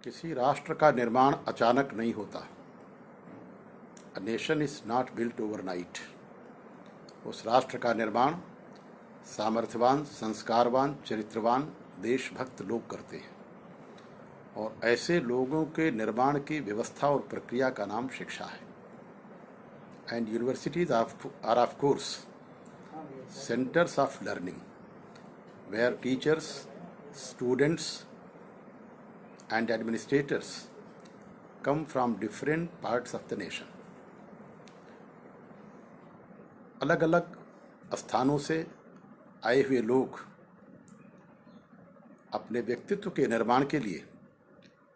किसी राष्ट्र का निर्माण अचानक नहीं होता। A nation is not built overnight. उस राष्ट्र का निर्माण सामर्थ्यवान, संस्कारवान, चरित्रवान, देशभक्त लोग करते हैं और ऐसे लोगों के निर्माण की व्यवस्था और प्रक्रिया का नाम शिक्षा है। And universities are of course centres of learning where teachers, students and administrators come from different parts of the nation। अलग अलग स्थानों से आए हुए लोग अपने व्यक्तित्व के निर्माण के लिए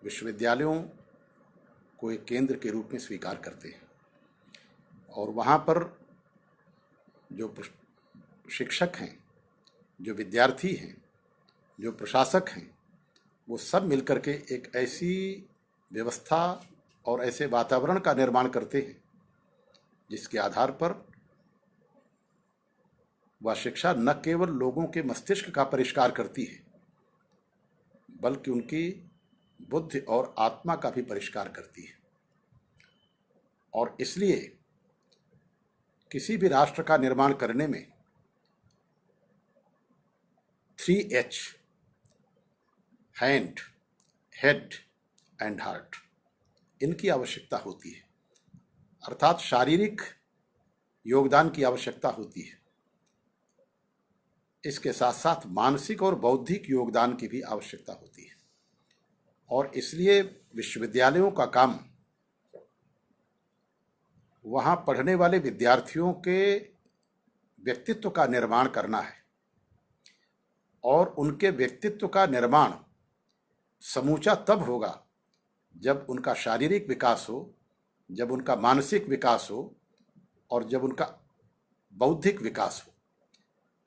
विश्वविद्यालयों को एक केंद्र के रूप में स्वीकार करते हैं और वहाँ पर जो शिक्षक हैं, जो विद्यार्थी हैं, जो प्रशासक हैं, वो सब मिलकर के एक ऐसी व्यवस्था और ऐसे वातावरण का निर्माण करते हैं जिसके आधार पर वह शिक्षा न केवल लोगों के मस्तिष्क का परिष्कार करती है बल्कि उनकी बुद्धि और आत्मा का भी परिष्कार करती है। और इसलिए किसी भी राष्ट्र का निर्माण करने में 3H hand, head and heart, इनकी आवश्यकता होती है। अर्थात शारीरिक योगदान की आवश्यकता होती है, इसके साथ साथ मानसिक और बौद्धिक योगदान की भी आवश्यकता होती है। और इसलिए विश्वविद्यालयों का काम वहाँ पढ़ने वाले विद्यार्थियों के व्यक्तित्व का निर्माण करना है और उनके व्यक्तित्व का निर्माण समूचा तब होगा जब उनका शारीरिक विकास हो, जब उनका मानसिक विकास हो और जब उनका बौद्धिक विकास हो।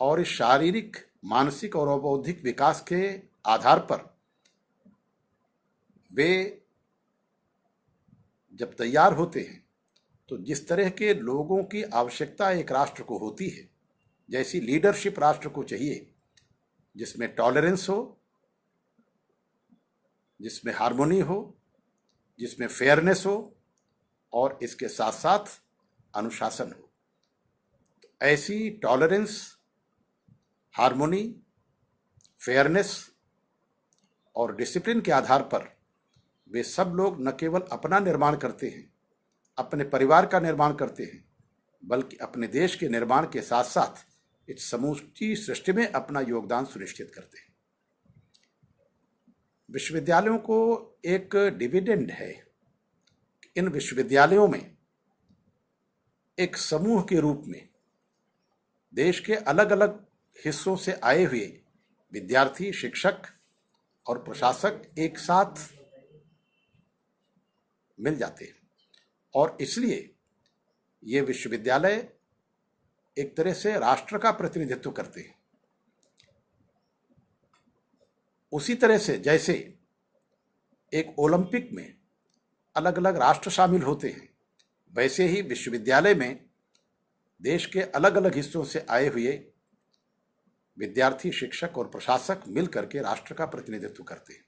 और इस शारीरिक, मानसिक और बौद्धिक विकास के आधार पर वे जब तैयार होते हैं तो जिस तरह के लोगों की आवश्यकता एक राष्ट्र को होती है, जैसी लीडरशिप राष्ट्र को चाहिए, जिसमें टॉलरेंस हो, जिसमें हार्मोनी हो, जिसमें फेयरनेस हो और इसके साथ साथ अनुशासन हो। तो ऐसी टॉलरेंस, हार्मोनी, फेयरनेस और डिसिप्लिन के आधार पर वे सब लोग न केवल अपना निर्माण करते हैं, अपने परिवार का निर्माण करते हैं, बल्कि अपने देश के निर्माण के साथ साथ इस समूची सृष्टि में अपना योगदान सुनिश्चित करते हैं। विश्वविद्यालयों को एक डिविडेंड है। इन विश्वविद्यालयों में एक समूह के रूप में देश के अलग अलग हिस्सों से आए हुए विद्यार्थी, शिक्षक और प्रशासक एक साथ मिल जाते हैं और इसलिए ये विश्वविद्यालय एक तरह से राष्ट्र का प्रतिनिधित्व करते हैं। उसी तरह से जैसे एक ओलंपिक में अलग अलग राष्ट्र शामिल होते हैं, वैसे ही विश्वविद्यालय में देश के अलग अलग हिस्सों से आए हुए विद्यार्थी, शिक्षक और प्रशासक मिल करके राष्ट्र का प्रतिनिधित्व करते हैं।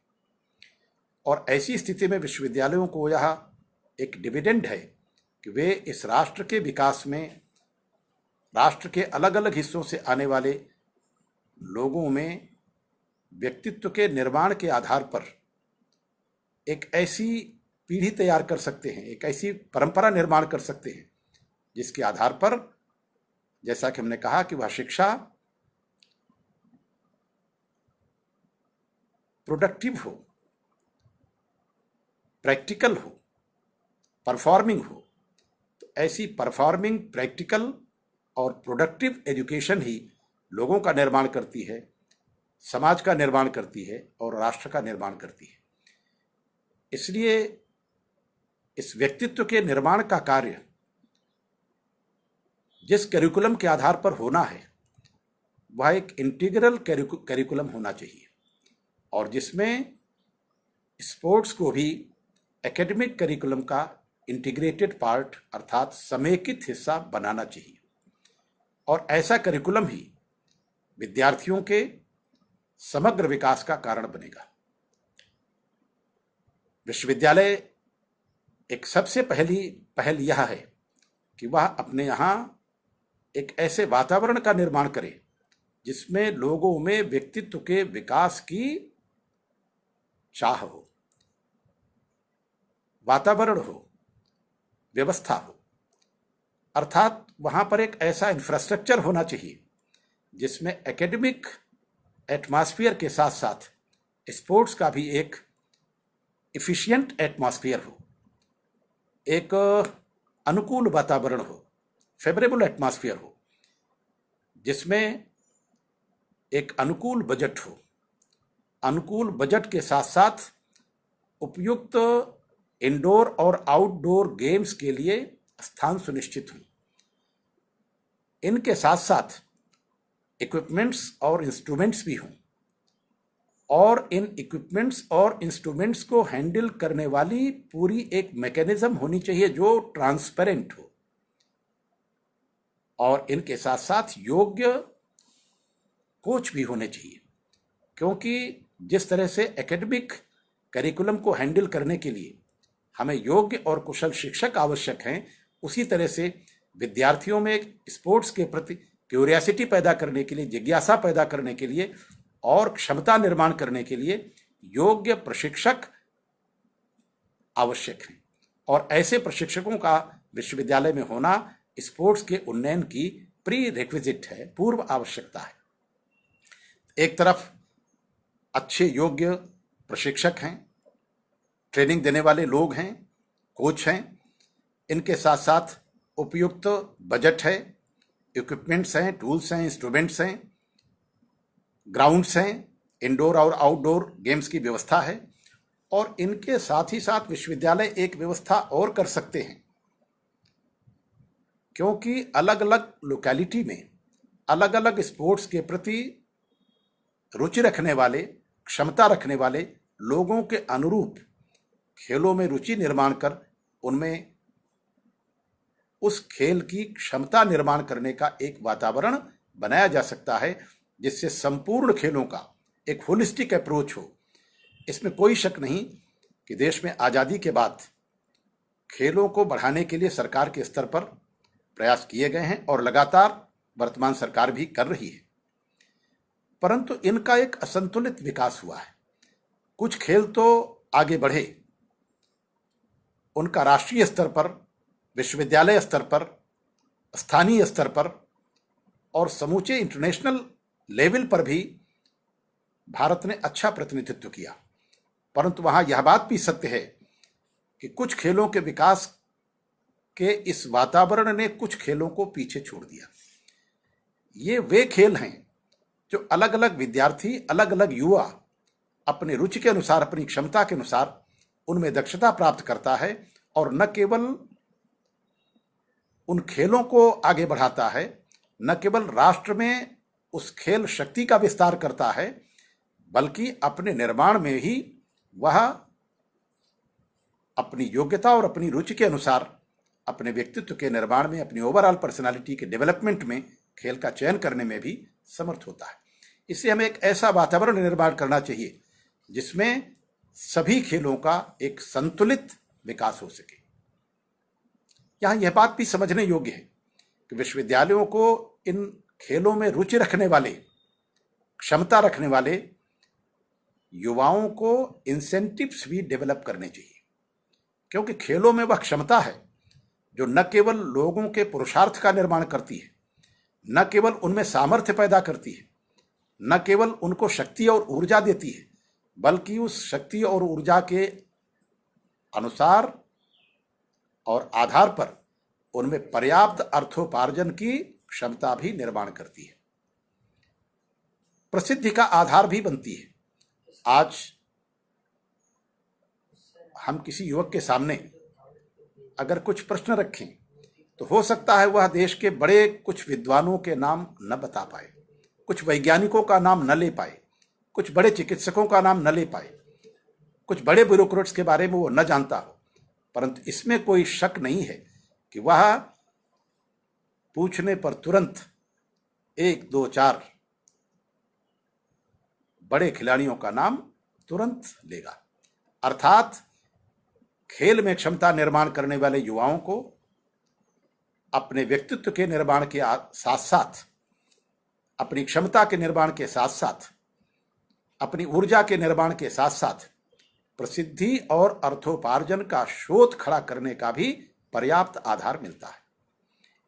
और ऐसी स्थिति में विश्वविद्यालयों को यह एक डिविडेंड है कि वे इस राष्ट्र के विकास में राष्ट्र के अलग अलग हिस्सों से आने वाले लोगों में व्यक्तित्व के निर्माण के आधार पर एक ऐसी पीढ़ी तैयार कर सकते हैं, एक ऐसी परंपरा निर्माण कर सकते हैं जिसके आधार पर, जैसा कि हमने कहा, कि वह शिक्षा प्रोडक्टिव हो, प्रैक्टिकल हो, परफॉर्मिंग हो। तो ऐसी परफॉर्मिंग, प्रैक्टिकल और प्रोडक्टिव एजुकेशन ही लोगों का निर्माण करती है, समाज का निर्माण करती है और राष्ट्र का निर्माण करती है। इसलिए इस व्यक्तित्व के निर्माण का कार्य जिस करिकुलम के आधार पर होना है वह एक इंटीग्रल करिकुलम होना चाहिए और जिसमें स्पोर्ट्स को भी एकेडमिक करिकुलम का इंटीग्रेटेड पार्ट अर्थात समेकित हिस्सा बनाना चाहिए। और ऐसा करिकुलम ही विद्यार्थियों के समग्र विकास का कारण बनेगा। विश्वविद्यालय एक सबसे पहली पहल यह है कि वह अपने यहाँ एक ऐसे वातावरण का निर्माण करे जिसमें लोगों में व्यक्तित्व के विकास की चाह हो, वातावरण हो, व्यवस्था हो। अर्थात वहां पर एक ऐसा इंफ्रास्ट्रक्चर होना चाहिए जिसमें एकेडमिक एटमॉस्फेयर के साथ साथ स्पोर्ट्स का भी एक इफिशिएंट एटमॉस्फेयर हो, एक अनुकूल वातावरण हो, फेवरेबल एटमॉस्फेयर हो, जिसमें एक अनुकूल बजट हो। अनुकूल बजट के साथ साथ उपयुक्त इंडोर और आउटडोर गेम्स के लिए स्थान सुनिश्चित हों। इनके साथ साथ इक्विपमेंट्स और इंस्ट्रूमेंट्स भी हों, और इन इक्विपमेंट्स और इंस्ट्रूमेंट्स को हैंडल करने वाली पूरी एक मैकेनिज्म होनी चाहिए जो ट्रांसपेरेंट हो, और इनके साथ साथ योग्य कोच भी होने चाहिए। क्योंकि जिस तरह से एकेडमिक करिकुलम को हैंडल करने के लिए हमें योग्य और कुशल शिक्षक आवश्यक हैं, उसी तरह से विद्यार्थियों में स्पोर्ट्स के प्रति क्यूरियासिटी पैदा करने के लिए, जिज्ञासा पैदा करने के लिए और क्षमता निर्माण करने के लिए योग्य प्रशिक्षक आवश्यक हैं। और ऐसे प्रशिक्षकों का विश्वविद्यालय में होना स्पोर्ट्स के उन्नयन की प्री रिक्विजिट है, पूर्व आवश्यकता है। एक तरफ अच्छे योग्य प्रशिक्षक हैं, ट्रेनिंग देने वाले लोग हैं, कोच हैं, इनके साथ साथ उपयुक्त बजट है, इक्विपमेंट्स हैं, टूल्स हैं, इंस्ट्रूमेंट्स हैं, ग्राउंड्स हैं, इंडोर और आउटडोर गेम्स की व्यवस्था है। और इनके साथ ही साथ विश्वविद्यालय एक व्यवस्था और कर सकते हैं, क्योंकि अलग अलग लोकेलिटी में अलग अलग स्पोर्ट्स के प्रति रुचि रखने वाले, क्षमता रखने वाले लोगों के अनुरूप खेलों में रुचि निर्माण कर उनमें उस खेल की क्षमता निर्माण करने का एक वातावरण बनाया जा सकता है, जिससे संपूर्ण खेलों का एक होलिस्टिक अप्रोच हो। इसमें कोई शक नहीं कि देश में आज़ादी के बाद खेलों को बढ़ाने के लिए सरकार के स्तर पर प्रयास किए गए हैं और लगातार वर्तमान सरकार भी कर रही है, परंतु इनका एक असंतुलित विकास हुआ है। कुछ खेल तो आगे बढ़े, उनका राष्ट्रीय स्तर पर, विश्वविद्यालय स्तर पर, स्थानीय स्तर पर और समूचे इंटरनेशनल लेवल पर भी भारत ने अच्छा प्रतिनिधित्व किया, परंतु वहां यह बात भी सत्य है कि कुछ खेलों के विकास के इस वातावरण ने कुछ खेलों को पीछे छोड़ दिया। ये वे खेल हैं जो अलग अलग विद्यार्थी, अलग अलग युवा अपने रुचि के अनुसार, अपनी क्षमता के अनुसार उनमें दक्षता प्राप्त करता है, और न केवल उन खेलों को आगे बढ़ाता है, न केवल राष्ट्र में उस खेल शक्ति का विस्तार करता है, बल्कि अपने निर्माण में ही वह अपनी योग्यता और अपनी रुचि के अनुसार अपने व्यक्तित्व के निर्माण में, अपनी ओवरऑल पर्सनालिटी के डेवलपमेंट में खेल का चयन करने में भी समर्थ होता है। इसलिए हमें एक ऐसा वातावरण निर्माण करना चाहिए जिसमें सभी खेलों का एक संतुलित विकास हो सके। यहां यह बात भी समझने योग्य है कि विश्वविद्यालयों को इन खेलों में रुचि रखने वाले, क्षमता रखने वाले युवाओं को इंसेंटिव्स भी डेवलप करने चाहिए, क्योंकि खेलों में वह क्षमता है जो न केवल लोगों के पुरुषार्थ का निर्माण करती है, न केवल उनमें सामर्थ्य पैदा करती है, न केवल उनको शक्ति और ऊर्जा देती है, बल्कि उस शक्ति और ऊर्जा के अनुसार और आधार पर उनमें पर्याप्त अर्थोपार्जन की क्षमता भी निर्माण करती है, प्रसिद्धि का आधार भी बनती है। आज हम किसी युवक के सामने अगर कुछ प्रश्न रखें तो हो सकता है वह देश के बड़े कुछ विद्वानों के नाम न बता पाए, कुछ वैज्ञानिकों का नाम न ले पाए, कुछ बड़े चिकित्सकों का नाम न ले पाए, कुछ बड़े ब्यूरोक्रेट्स के बारे में वो न जानता हो, परंतु इसमें कोई शक नहीं है कि वह पूछने पर तुरंत 1, 2, 4 बड़े खिलाड़ियों का नाम तुरंत लेगा। अर्थात खेल में क्षमता निर्माण करने वाले युवाओं को अपने व्यक्तित्व के निर्माण के साथ साथ, अपनी क्षमता के निर्माण के साथ साथ, अपनी ऊर्जा के निर्माण के साथ साथ प्रसिद्धि और अर्थोपार्जन का शोध खड़ा करने का भी पर्याप्त आधार मिलता है।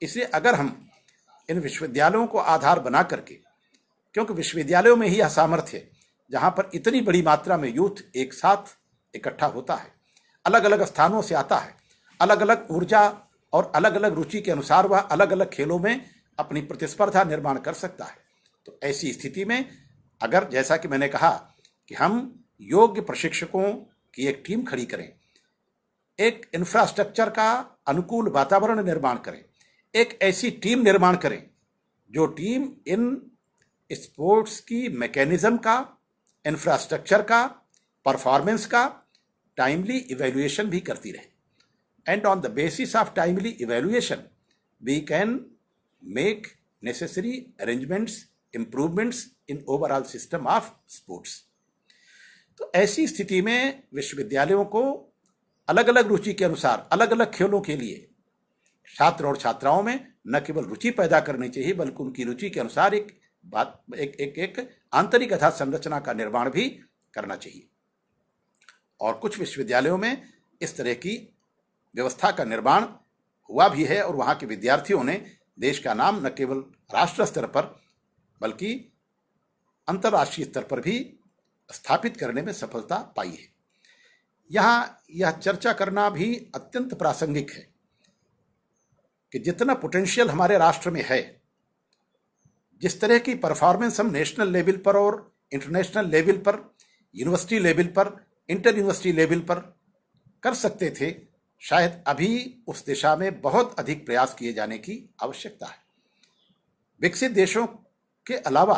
इसलिए अगर हम इन विश्वविद्यालयों को आधार बना करके, क्योंकि विश्वविद्यालयों में ही यह सामर्थ्य है जहां पर इतनी बड़ी मात्रा में यूथ एक साथ इकट्ठा होता है, अलग अलग स्थानों से आता है, अलग अलग ऊर्जा और अलग अलग रुचि के अनुसार वह अलग अलग खेलों में अपनी प्रतिस्पर्धा निर्माण कर सकता है। तो ऐसी स्थिति में अगर, जैसा कि मैंने कहा, कि हम योग्य प्रशिक्षकों की एक टीम खड़ी करें, एक इंफ्रास्ट्रक्चर का अनुकूल वातावरण निर्माण करें, एक ऐसी टीम निर्माण करें जो टीम इन स्पोर्ट्स की मैकेनिज्म का, इंफ्रास्ट्रक्चर का, परफॉर्मेंस का टाइमली इवैल्यूएशन भी करती रहे, and on the basis of timely evaluation we can make necessary arrangements, improvements in overall system of sports. तो ऐसी स्थिति में विश्वविद्यालयों को अलग अलग रुचि के अनुसार अलग अलग खेलों के लिए छात्र और छात्राओं में न केवल रुचि पैदा करनी चाहिए, बल्कि उनकी रुचि के अनुसार एक आंतरिक आधार संरचना का निर्माण भी करना चाहिए। और कुछ विश्वविद्यालयों में इस तरह की व्यवस्था का निर्माण हुआ भी है और वहां के विद्यार्थियों ने देश का नाम न केवल राष्ट्र स्तर पर बल्कि अंतर्राष्ट्रीय स्तर पर भी स्थापित करने में सफलता पाई है। यहां यह चर्चा करना भी अत्यंत प्रासंगिक है कि जितना पोटेंशियल हमारे राष्ट्र में है, जिस तरह की परफॉर्मेंस हम नेशनल लेवल पर और इंटरनेशनल लेवल पर, यूनिवर्सिटी लेवल पर, इंटर यूनिवर्सिटी लेवल पर कर सकते थे, शायद अभी उस दिशा में बहुत अधिक प्रयास किए जाने की आवश्यकता है। विकसित देशों के अलावा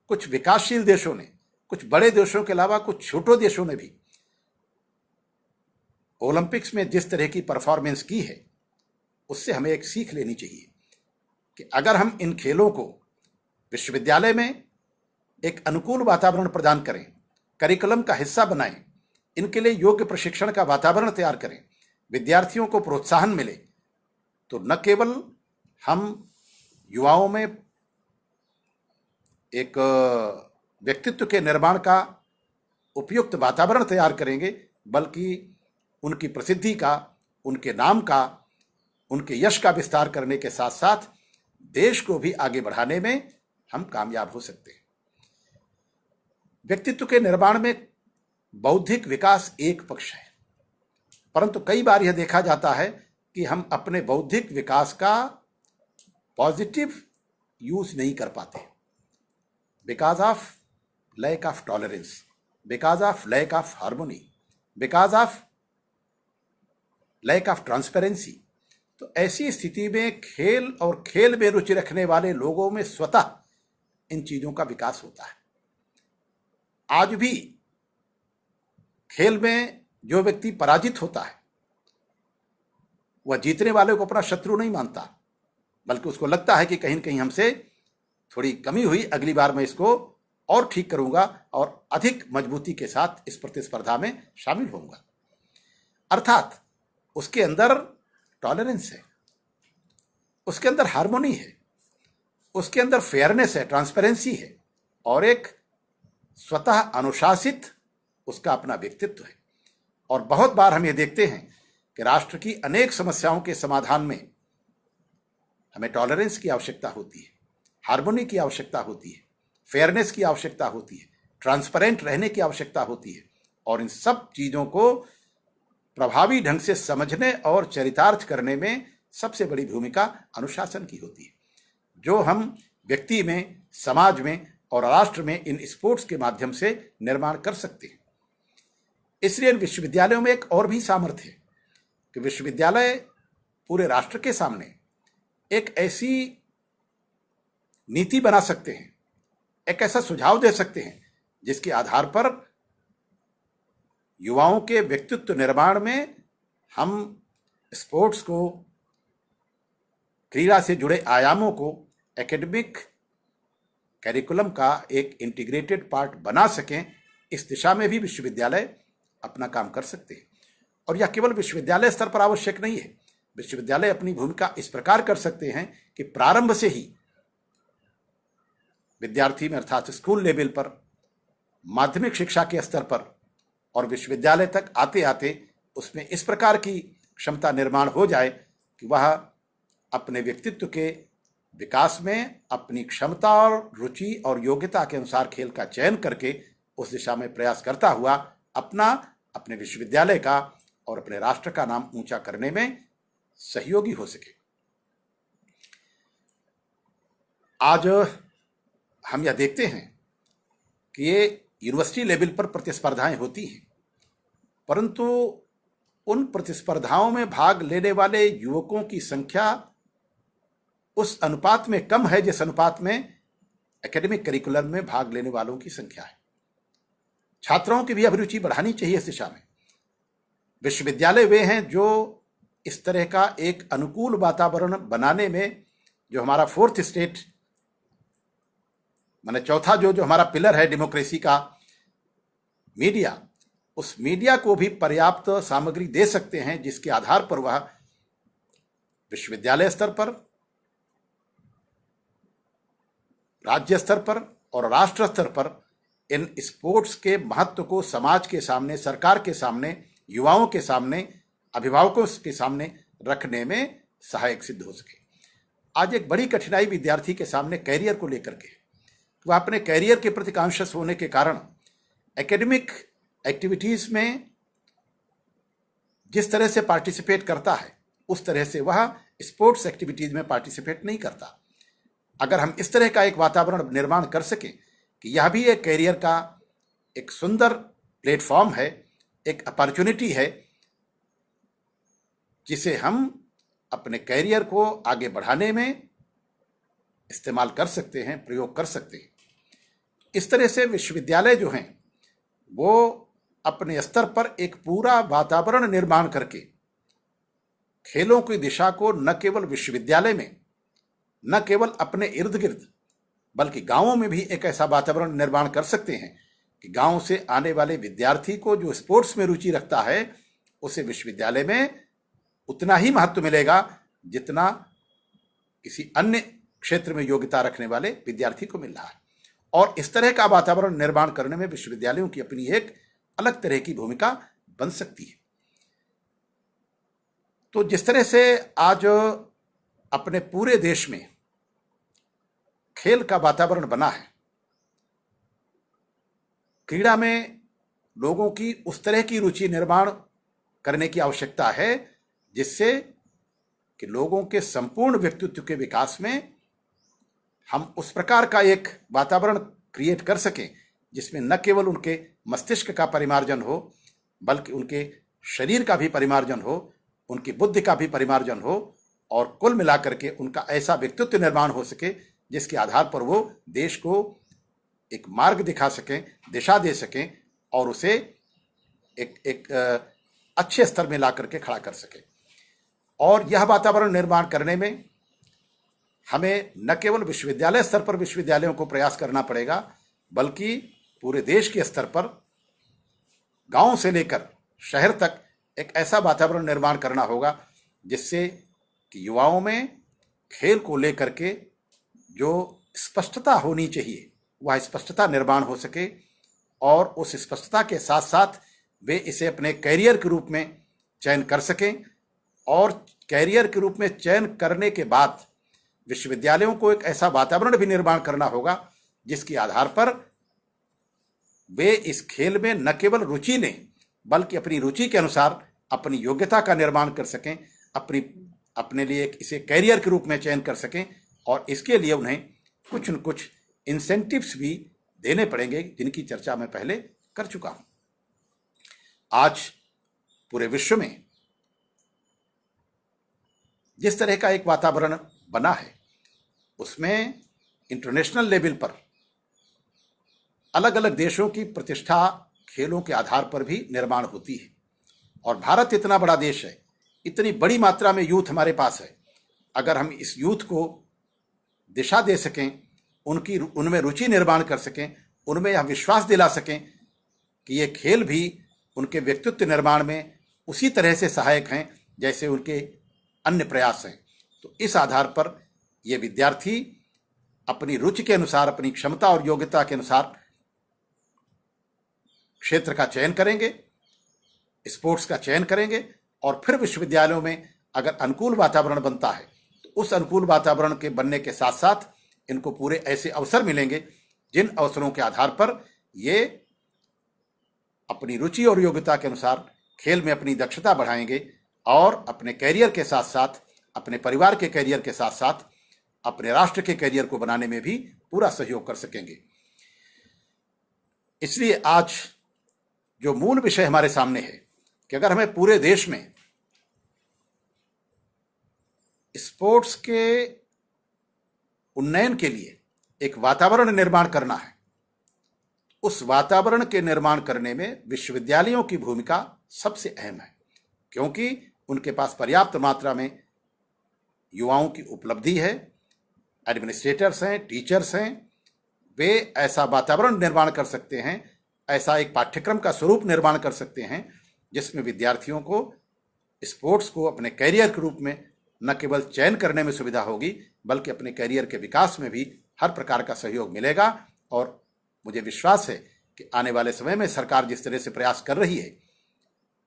कुछ विकासशील देशों ने, कुछ बड़े देशों के अलावा कुछ छोटे देशों ने भी ओलंपिक्स में जिस तरह की परफॉर्मेंस की है, उससे हमें एक सीख लेनी चाहिए कि अगर हम इन खेलों को विश्वविद्यालय में एक अनुकूल वातावरण प्रदान करें, करिकुलम का हिस्सा बनाएं, इनके लिए योग्य प्रशिक्षण का वातावरण तैयार करें, विद्यार्थियों को प्रोत्साहन मिले, तो न केवल हम युवाओं में एक व्यक्तित्व के निर्माण का उपयुक्त वातावरण तैयार करेंगे, बल्कि उनकी प्रसिद्धि का, उनके नाम का, उनके यश का विस्तार करने के साथ साथ देश को भी आगे बढ़ाने में हम कामयाब हो सकते हैं। व्यक्तित्व के निर्माण में बौद्धिक विकास एक पक्ष है, परंतु कई बार यह देखा जाता है कि हम अपने बौद्धिक विकास का पॉजिटिव यूज नहीं कर पाते, because of lack of tolerance, because of lack of harmony, because of lack of transparency. तो ऐसी स्थिति में खेल और खेल में रुचि रखने वाले लोगों में स्वतः इन चीजों का विकास होता है। आज भी खेल में जो व्यक्ति पराजित होता है वह जीतने वाले को अपना शत्रु नहीं मानता, बल्कि उसको लगता है कि कहीं न कहीं हमसे थोड़ी कमी हुई, अगली बार मैं इसको और ठीक करूंगा और अधिक मजबूती के साथ इस प्रतिस्पर्धा में शामिल होऊंगा। अर्थात उसके अंदर टॉलरेंस है, उसके अंदर हार्मोनी है, उसके अंदर फेयरनेस है, ट्रांसपेरेंसी है और एक स्वतः अनुशासित उसका अपना व्यक्तित्व है। और बहुत बार हम ये देखते हैं कि राष्ट्र की अनेक समस्याओं के समाधान में हमें टॉलरेंस की आवश्यकता होती है, हार्मोनी की आवश्यकता होती है, फेयरनेस की आवश्यकता होती है, ट्रांसपेरेंट रहने की आवश्यकता होती है। और इन सब चीजों को प्रभावी ढंग से समझने और चरितार्थ करने में सबसे बड़ी भूमिका अनुशासन की होती है, जो हम व्यक्ति में, समाज में और राष्ट्र में इन स्पोर्ट्स के माध्यम से निर्माण कर सकते हैं। इसलिए इन विश्वविद्यालयों में एक और भी सामर्थ्य है कि विश्वविद्यालय पूरे राष्ट्र के सामने एक ऐसी नीति बना सकते हैं, एक ऐसा सुझाव दे सकते हैं जिसके आधार पर युवाओं के व्यक्तित्व निर्माण में हम स्पोर्ट्स को, क्रीड़ा से जुड़े आयामों को एकेडमिक करिकुलम का एक इंटीग्रेटेड पार्ट बना सकें। इस दिशा में भी विश्वविद्यालय अपना काम कर सकते हैं। और यह केवल विश्वविद्यालय स्तर पर आवश्यक नहीं है। विश्वविद्यालय अपनी भूमिका इस प्रकार कर सकते हैं कि प्रारंभ से ही विद्यार्थी में अर्थात स्कूल लेवल पर, माध्यमिक शिक्षा के स्तर पर और विश्वविद्यालय तक आते आते उसमें इस प्रकार की क्षमता निर्माण हो जाए कि वह अपने व्यक्तित्व के विकास में अपनी क्षमता और रुचि और योग्यता के अनुसार खेल का चयन करके उस दिशा में प्रयास करता हुआ अपने विश्वविद्यालय का और अपने राष्ट्र का नाम ऊंचा करने में सहयोगी हो सके। आज हम यह देखते हैं कि ये यूनिवर्सिटी लेवल पर प्रतिस्पर्धाएं होती हैं, परंतु उन प्रतिस्पर्धाओं में भाग लेने वाले युवकों की संख्या उस अनुपात में कम है जिस अनुपात में एकेडमिक करिकुलम में भाग लेने वालों की संख्या है। छात्रों की भी अभिरुचि बढ़ानी चाहिए इस दिशा में। विश्वविद्यालय वे हैं जो इस तरह का एक अनुकूल वातावरण बनाने में, जो हमारा फोर्थ स्टेट माने चौथा जो हमारा पिलर है डेमोक्रेसी का, मीडिया, उस मीडिया को भी पर्याप्त सामग्री दे सकते हैं जिसके आधार पर वह विश्वविद्यालय स्तर पर, राज्य स्तर पर और राष्ट्र स्तर पर इन स्पोर्ट्स के महत्व को समाज के सामने, सरकार के सामने, युवाओं के सामने, अभिभावकों के सामने रखने में सहायक सिद्ध हो सके। आज एक बड़ी कठिनाई विद्यार्थी के सामने कैरियर को लेकर के, वह अपने कैरियर के प्रति कॉन्शियस होने के कारण एकेडमिक एक्टिविटीज में जिस तरह से पार्टिसिपेट करता है उस तरह से वह स्पोर्ट्स एक्टिविटीज में पार्टिसिपेट नहीं करता। अगर हम इस तरह का एक वातावरण निर्माण कर सकें कि यह भी एक कैरियर का एक सुंदर प्लेटफॉर्म है, एक अपॉर्चुनिटी है जिसे हम अपने कैरियर को आगे बढ़ाने में इस्तेमाल कर सकते हैं, प्रयोग कर सकते हैं। इस तरह से विश्वविद्यालय जो हैं वो अपने स्तर पर एक पूरा वातावरण निर्माण करके खेलों की दिशा को न केवल विश्वविद्यालय में, न केवल अपने इर्द गिर्द, बल्कि गांवों में भी एक ऐसा वातावरण निर्माण कर सकते हैं कि गांव से आने वाले विद्यार्थी को जो स्पोर्ट्स में रुचि रखता है उसे विश्वविद्यालय में उतना ही महत्व मिलेगा जितना किसी अन्य क्षेत्र में योग्यता रखने वाले विद्यार्थी को मिल रहा है। और इस तरह का वातावरण निर्माण करने में विश्वविद्यालयों की अपनी एक अलग तरह की भूमिका बन सकती है। तो जिस तरह से आज अपने पूरे देश में खेल का वातावरण बना है, क्रीड़ा में लोगों की उस तरह की रुचि निर्माण करने की आवश्यकता है जिससे कि लोगों के संपूर्ण व्यक्तित्व के विकास में हम उस प्रकार का एक वातावरण क्रिएट कर सकें जिसमें न केवल उनके मस्तिष्क का परिमार्जन हो बल्कि उनके शरीर का भी परिमार्जन हो, उनकी बुद्धि का भी परिमार्जन हो और कुल मिलाकर के उनका ऐसा व्यक्तित्व निर्माण हो सके जिसके आधार पर वो देश को एक मार्ग दिखा सकें, दिशा दे सकें और उसे एक अच्छे स्तर में ला करके खड़ा कर सकें। और यह वातावरण निर्माण करने में हमें न केवल विश्वविद्यालय स्तर पर विश्वविद्यालयों को प्रयास करना पड़ेगा बल्कि पूरे देश के स्तर पर गांव से लेकर शहर तक एक ऐसा वातावरण निर्माण करना होगा जिससे कि युवाओं में खेल को लेकर के जो स्पष्टता होनी चाहिए वह स्पष्टता निर्माण हो सके और उस स्पष्टता के साथ साथ वे इसे अपने कैरियर के रूप में चयन कर सकें और कैरियर के रूप में चयन करने के बाद विश्वविद्यालयों को एक ऐसा वातावरण भी निर्माण करना होगा जिसके आधार पर वे इस खेल में न केवल रुचि लें बल्कि अपनी रुचि के अनुसार अपनी योग्यता का निर्माण कर सकें, अपने लिए इसे कैरियर के रूप में चयन कर सकें और इसके लिए उन्हें कुछ न कुछ इंसेंटिव्स भी देने पड़ेंगे जिनकी चर्चा मैं पहले कर चुका हूं। आज पूरे विश्व में जिस तरह का एक वातावरण बना है उसमें इंटरनेशनल लेवल पर अलग अलग देशों की प्रतिष्ठा खेलों के आधार पर भी निर्माण होती है। और भारत इतना बड़ा देश है, इतनी बड़ी मात्रा में यूथ हमारे पास है, अगर हम इस यूथ को दिशा दे सकें, उनमें रुचि निर्माण कर सकें, उनमें यह विश्वास दिला सकें कि ये खेल भी उनके व्यक्तित्व निर्माण में उसी तरह से सहायक हैं जैसे उनके अन्य प्रयास हैं। तो इस आधार पर ये विद्यार्थी अपनी रुचि के अनुसार, अपनी क्षमता और योग्यता के अनुसार क्षेत्र का चयन करेंगे, स्पोर्ट्स का चयन करेंगे, और फिर विश्वविद्यालयों में अगर अनुकूल वातावरण बनता है तो उस अनुकूल वातावरण के बनने के साथ साथ इनको पूरे ऐसे अवसर मिलेंगे जिन अवसरों के आधार पर ये अपनी रुचि और योग्यता के अनुसार खेल में अपनी दक्षता बढ़ाएंगे और अपने कैरियर के साथ साथ, अपने परिवार के कैरियर के साथ साथ अपने राष्ट्र के कैरियर को बनाने में भी पूरा सहयोग कर सकेंगे। इसलिए आज जो मूल विषय हमारे सामने है कि अगर हमें पूरे देश में स्पोर्ट्स के उन्नयन के लिए एक वातावरण निर्माण करना है, उस वातावरण के निर्माण करने में विश्वविद्यालयों की भूमिका सबसे अहम है, क्योंकि उनके पास पर्याप्त मात्रा में युवाओं की उपलब्धि है, एडमिनिस्ट्रेटर्स हैं, टीचर्स हैं, वे ऐसा वातावरण निर्माण कर सकते हैं, ऐसा एक पाठ्यक्रम का स्वरूप निर्माण कर सकते हैं जिसमें विद्यार्थियों को स्पोर्ट्स को अपने कैरियर के रूप में न केवल चयन करने में सुविधा होगी बल्कि अपने कैरियर के विकास में भी हर प्रकार का सहयोग मिलेगा। और मुझे विश्वास है कि आने वाले समय में सरकार जिस तरह से प्रयास कर रही है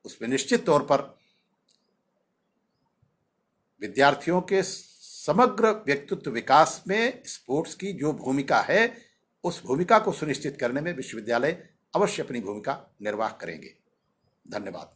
उसमें निश्चित तौर पर विद्यार्थियों के समग्र व्यक्तित्व विकास में स्पोर्ट्स की जो भूमिका है उस भूमिका को सुनिश्चित करने में विश्वविद्यालय अवश्य अपनी भूमिका निर्वाह करेंगे। धन्यवाद।